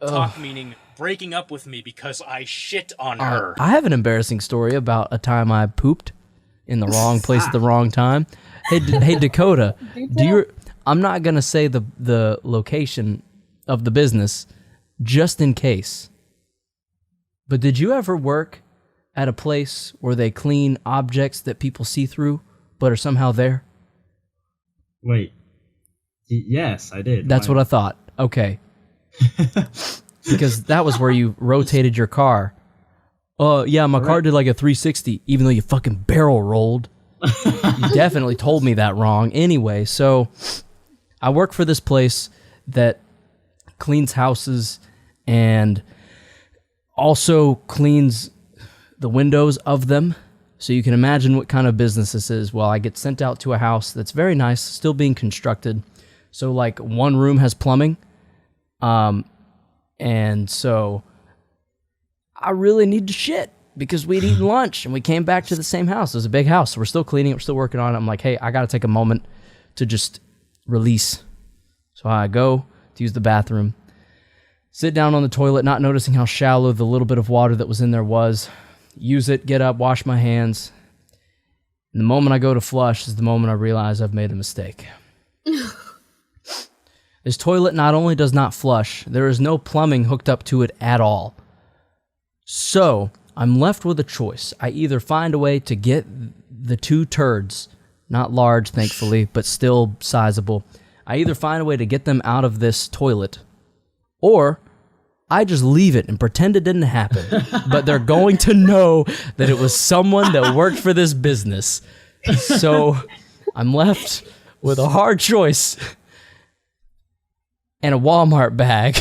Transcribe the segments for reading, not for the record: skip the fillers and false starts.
Talk meaning breaking up with me because I shit on her. I have an embarrassing story about a time I pooped in the wrong place at the wrong time. Hey, Dakota, I'm not gonna say the location of the business, just in case. But did you ever work at a place where they clean objects that people see through, but are somehow there? Wait. Yes, I did. That's what I thought. Okay. Because that was where you rotated your car. Yeah, my car did like a 360, even though you fucking barrel rolled. You definitely told me that wrong. Anyway, so I work for this place that cleans houses and also cleans the windows of them. So you can imagine what kind of business this is. Well, I get sent out to a house that's very nice, still being constructed. So like one room has plumbing. And so I really need to shit because we'd eaten lunch and we came back to the same house. It was a big house. So we're still cleaning it. We're still working on it. I'm like, hey, I got to take a moment to just release. So I go to use the bathroom, sit down on the toilet, not noticing how shallow the little bit of water that was in there was. Use it, get up, wash my hands. And the moment I go to flush is the moment I realize I've made a mistake. This toilet not only does not flush, there is no plumbing hooked up to it at all. So I'm left with a choice. I either find a way to get the two turds, not large, thankfully, but still sizable. I either find a way to get them out of this toilet, or I just leave it and pretend it didn't happen. But they're going to know that it was someone that worked for this business. So I'm left with a hard choice and a Walmart bag.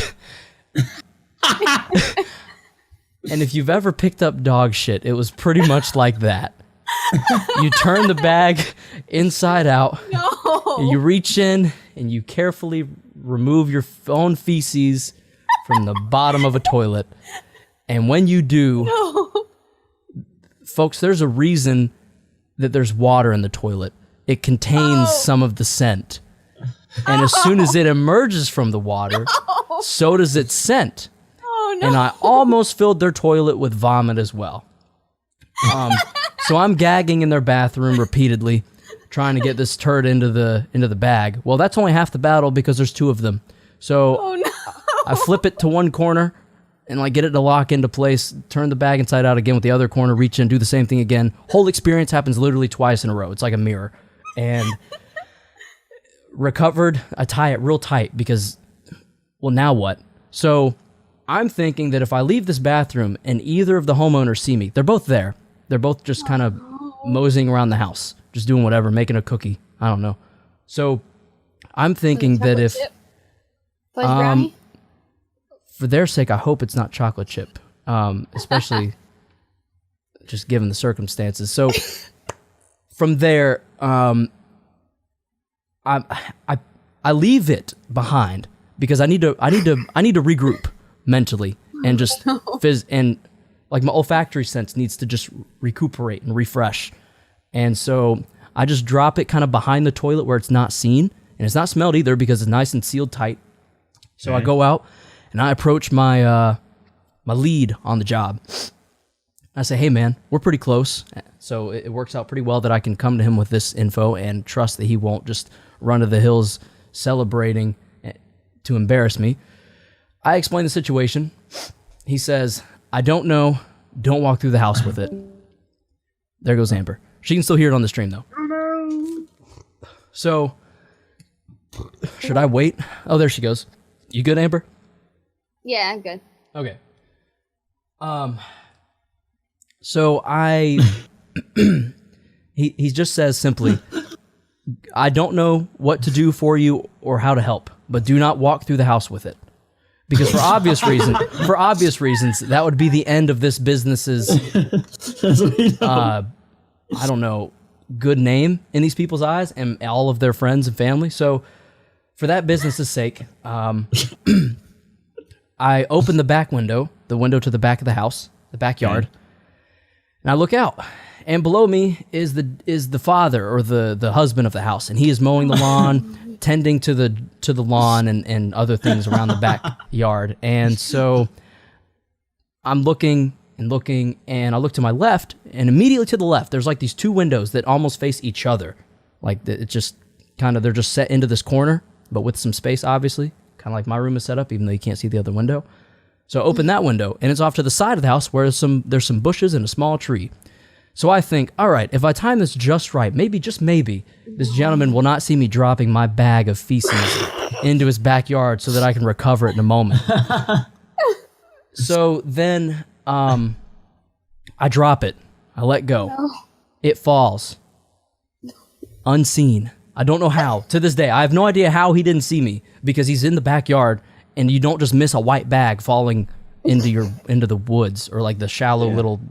And if you've ever picked up dog shit, it was pretty much like that. You turn the bag inside out. No. You reach in and you carefully remove your own feces from the bottom of a toilet. And when you do, folks, there's a reason that there's water in the toilet. It contains some of the scent. And as soon as it emerges from the water, so does its scent. Oh, no. And I almost filled their toilet with vomit as well. So I'm gagging in their bathroom repeatedly, trying to get this turd into the bag. Well, that's only half the battle because there's two of them. So I flip it to one corner and like get it to lock into place, turn the bag inside out again with the other corner, reach in, do the same thing again. Whole experience happens literally twice in a row. It's like a mirror. And recovered, I tie it real tight because, well, now what? So I'm thinking that if I leave this bathroom and either of the homeowners see me, they're both there. They're both just kind of moseying around the house, just doing whatever, making a cookie. I don't know. So I'm thinking that if, for their sake, I hope it's not chocolate chip, especially just given the circumstances. So from there, I leave it behind because I need to regroup mentally and just and like my olfactory sense needs to just recuperate and refresh. And so I just drop it kind of behind the toilet where it's not seen and it's not smelled either because it's nice and sealed tight. So I go out and I approach my my lead on the job. I say, hey man, we're pretty close. So it works out pretty well that I can come to him with this info and trust that he won't just run to the hills celebrating to embarrass me. I explain the situation. He says, I don't know. Don't walk through the house with it. There goes Amber. She can still hear it on the stream though. So, should I wait? Oh, there she goes. You good, Amber? Yeah, I'm good. Okay. So he just says simply, I don't know what to do for you or how to help, but do not walk through the house with it. Because for obvious reasons, that would be the end of this business's, I don't know, good name in these people's eyes and all of their friends and family. So for that business's sake, I open the back window, the window to the back of the house, the backyard, and I look out. And below me is the father or the husband of the house, and he is mowing the lawn, tending to the lawn and other things around the backyard. And so I'm looking, and I look to my left, and immediately to the left, there's like these two windows that almost face each other. Like it's just kind of, they're just set into this corner, but with some space, obviously, kind of like my room is set up, even though you can't see the other window. So I open that window, and it's off to the side of the house where there's some bushes and a small tree. So I think, all right, if I time this just right, maybe, just maybe, this gentleman will not see me dropping my bag of feces into his backyard so that I can recover it in a moment. So then I drop it. I let go. No. It falls. Unseen. I don't know how. To this day, I have no idea how he didn't see me, because he's in the backyard, and you don't just miss a white bag falling into the woods or like the shallow little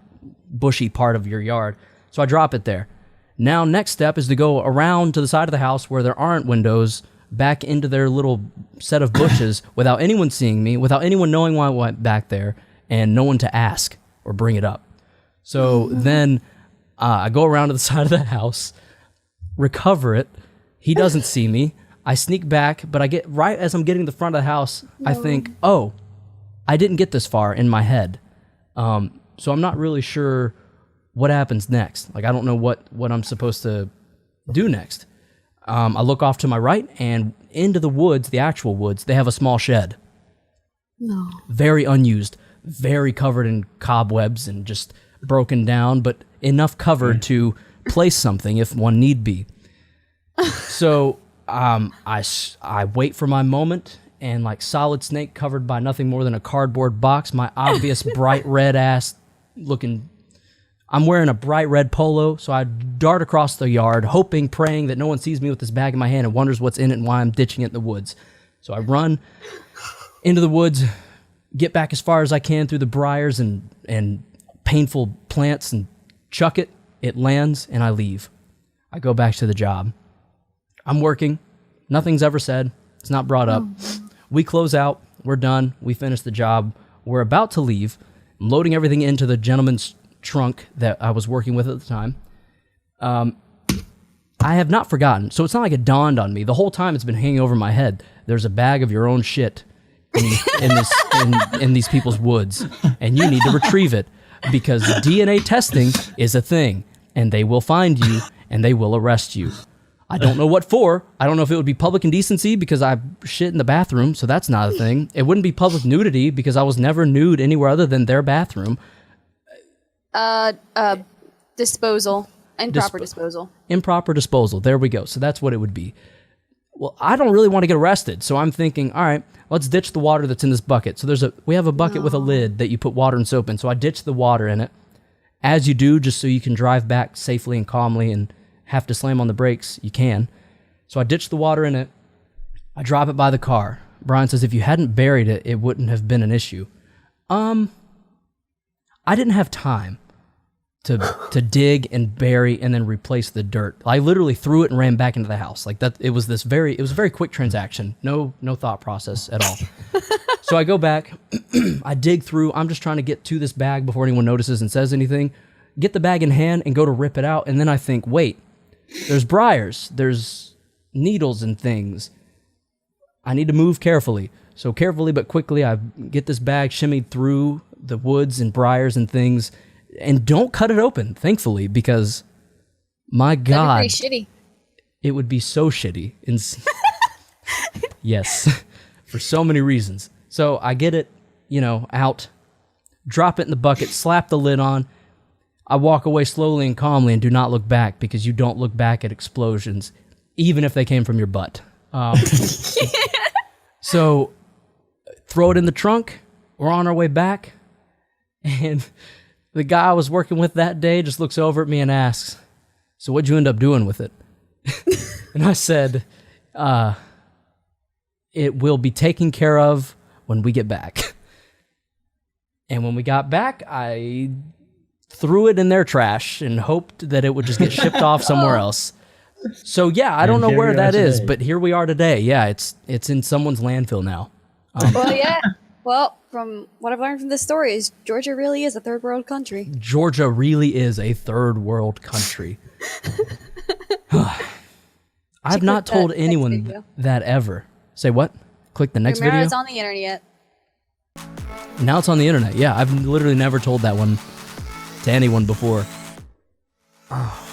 bushy part of your yard. So I drop it there. Now, next step is to go around to the side of the house where there aren't windows, back into their little set of bushes without anyone seeing me, without anyone knowing why I went back there, and no one to ask or bring it up. So then I go around to the side of the house, recover it. He doesn't see me. I sneak back, but I get right as I'm getting to the front of the house, I think, oh, I didn't get this far in my head. So I'm not really sure what happens next. Like, I don't know what I'm supposed to do next. I look off to my right, and into the woods, the actual woods, they have a small shed. No. Very unused, very covered in cobwebs and just broken down, but enough covered to place something if one need be. So I wait for my moment, and like Solid Snake, covered by nothing more than a cardboard box, my obvious bright red ass looking, I'm wearing a bright red polo, so I dart across the yard, hoping, praying that no one sees me with this bag in my hand and wonders what's in it and why I'm ditching it in the woods. So I run into the woods, get back as far as I can through the briars and painful plants, and chuck it. It lands, and I leave. I go back to the job. I'm working. Nothing's ever said. It's not brought up. We close out. We're done. We finish the job. We're about to leave. I'm loading everything into the gentleman's trunk that I was working with at the time. I have not forgotten. So it's not like it dawned on me. The whole time it's been hanging over my head. There's a bag of your own shit in these people's woods, and you need to retrieve it, because DNA testing is a thing, and they will find you, and they will arrest you. I don't know what for. I don't know if it would be public indecency because I shit in the bathroom, so that's not a thing. It wouldn't be public nudity because I was never nude anywhere other than their bathroom. Disposal. Improper disposal. Improper disposal. There we go. So that's what it would be. Well, I don't really want to get arrested, so I'm thinking, all right, let's ditch the water that's in this bucket. So we have a bucket with a lid that you put water and soap in, so I ditch the water in it, as you do, just so you can drive back safely and calmly, and have to slam on the brakes, you can. So I ditch the water in it. I drop it by the car. Brian says, if you hadn't buried it, it wouldn't have been an issue. I didn't have time to dig and bury and then replace the dirt. I literally threw it and ran back into the house. Like that, it was a very quick transaction. No thought process at all. So I go back, I dig through. I'm just trying to get to this bag before anyone notices and says anything. Get the bag in hand and go to rip it out, and then I think, wait, there's briars, there's needles and things. I need to move carefully. So carefully but quickly, I get this bag shimmied through the woods and briars and things, and don't cut it open, thankfully, because my God, That'd be pretty shitty. It would be so shitty. Yes, for so many reasons. So I get it, out, drop it in the bucket, slap the lid on. I walk away slowly and calmly and do not look back, because you don't look back at explosions, even if they came from your butt. So throw it in the trunk. We're on our way back. And the guy I was working with that day just looks over at me and asks, so what'd you end up doing with it? And I said, it will be taken care of when we get back. And when we got back, I threw it in their trash and hoped that it would just get shipped off somewhere else. So yeah, I don't know where that is, but here we are today. Yeah, it's in someone's landfill now. Well, yeah. Well, from what I've learned from this story is Georgia really is a third world country. Georgia really is a third world country. I've not told anyone that ever. Say what? Click the next video? It's on the internet. Now it's on the internet. Yeah, I've literally never told that one to anyone before. Oh.